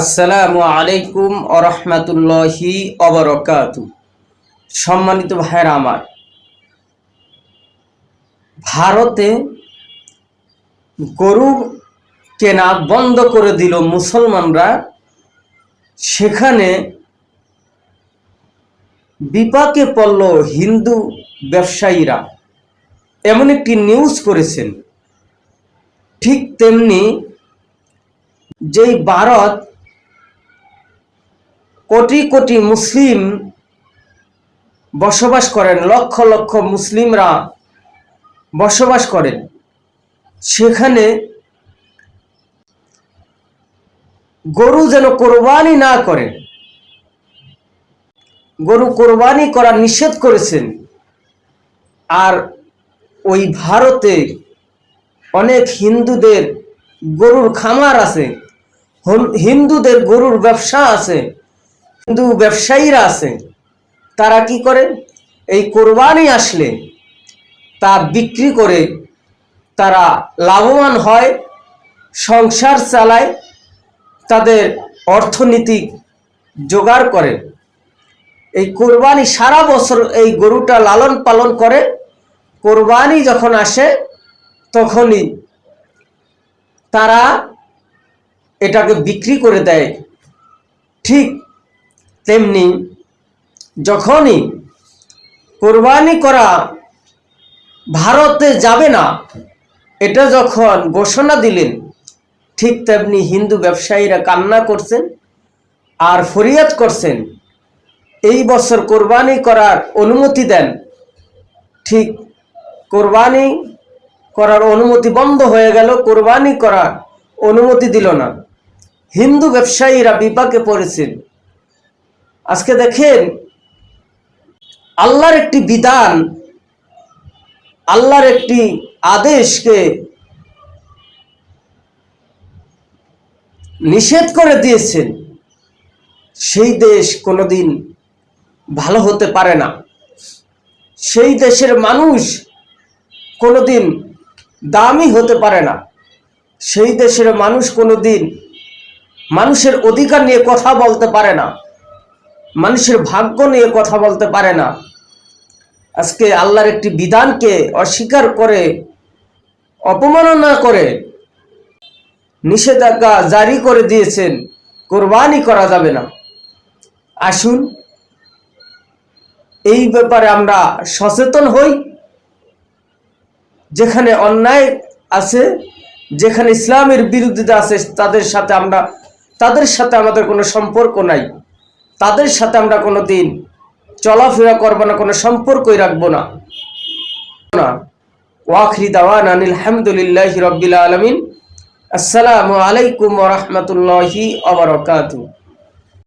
আসসালামু আলাইকুম ওয়া রাহমাতুল্লাহি ওয়া বারাকাতুহু। সম্মানিত ভাইরা আমার, ভারতে গরু কেনা বন্ধ করে দিল মুসলমানরা। সেখানে বিপাকে পড়ল হিন্দু ব্যবসায়ীরা, এমন একটি নিউজ করেছেন। ঠিক তেমনি যেই ভারত কোটি কোটি মুসলিম বসবাস করেন, লক্ষ লক্ষ মুসলিমরা বসবাস করেন, সেখানে গরু যেন কোরবানি না করে, গরু কোরবানি করা নিষেধ করেছেন। আর ওই ভারতে অনেক হিন্দুদের গরুর খামার আছে, হিন্দুদের গরুর ব্যবসা আছে, হিন্দু ব্যবসায়ীরা আছে। তারা কি করে, এই কোরবানি আসলে তা বিক্রি করে তারা লাভবান হয়, সংসার চালায়, তাদের অর্থনৈতিক জোগাড় করে। এই কোরবানি সারা বছর এই গরুটা লালন পালন করে, কোরবানি যখন আসে তখনই তারা এটাকে বিক্রি করে দেয়। ঠিক তেমনি যখনই কোরবানি করা ভারতে যাবে না, এটা যখন ঘোষণা দিলেন, ঠিক তেমনি হিন্দু ব্যবসায়ীরা কান্না করছেন আর ফরিয়াদ করছেন, এই বছর কোরবানি করার অনুমতি দেন। ঠিক কোরবানি করার অনুমতি বন্ধ হয়ে গেল, কোরবানি করার অনুমতি দিল না। হিন্দু ব্যবসায়ীরা বিপাকে পড়েছেন। আজকে দেখেন, আল্লাহর একটি বিধান, আল্লাহর একটি আদেশকে নিষেধ করে দিয়েছেন, সেই দেশ কোনোদিন ভালো হতে পারে না। সেই দেশের মানুষ কোনোদিন দামি হতে পারে না। সেই দেশের মানুষ কোনোদিন মানুষের অধিকার নিয়ে কথা বলতে পারে না, মানুষের ভাগ্য নিয়ে কথা বলতে পারে না। আজকে আল্লাহর একটি বিধানকে অস্বীকার করে, অপমাননা করে নিষেধাজ্ঞা জারি করে দিয়েছেন, কোরবানি করা যাবে না। আসুন এই ব্যাপারে আমরা সচেতন হই। যেখানে অন্যায় আছে, যেখানে ইসলামের বিরোধিতা আছে, তাদের সাথে আমাদের কোনো সম্পর্ক নাই, তাদের সাথে আমরা কোনো দিন চলাফেরা করবো না, কোনো সম্পর্কই রাখবো না। ওয়াখিরি দাওয়ানা আলহামদুলিল্লাহি রাব্বিল আলামিন। আসসালামু আলাইকুম ওয়া রাহমাতুল্লাহি ওয়া বারাকাতুহু।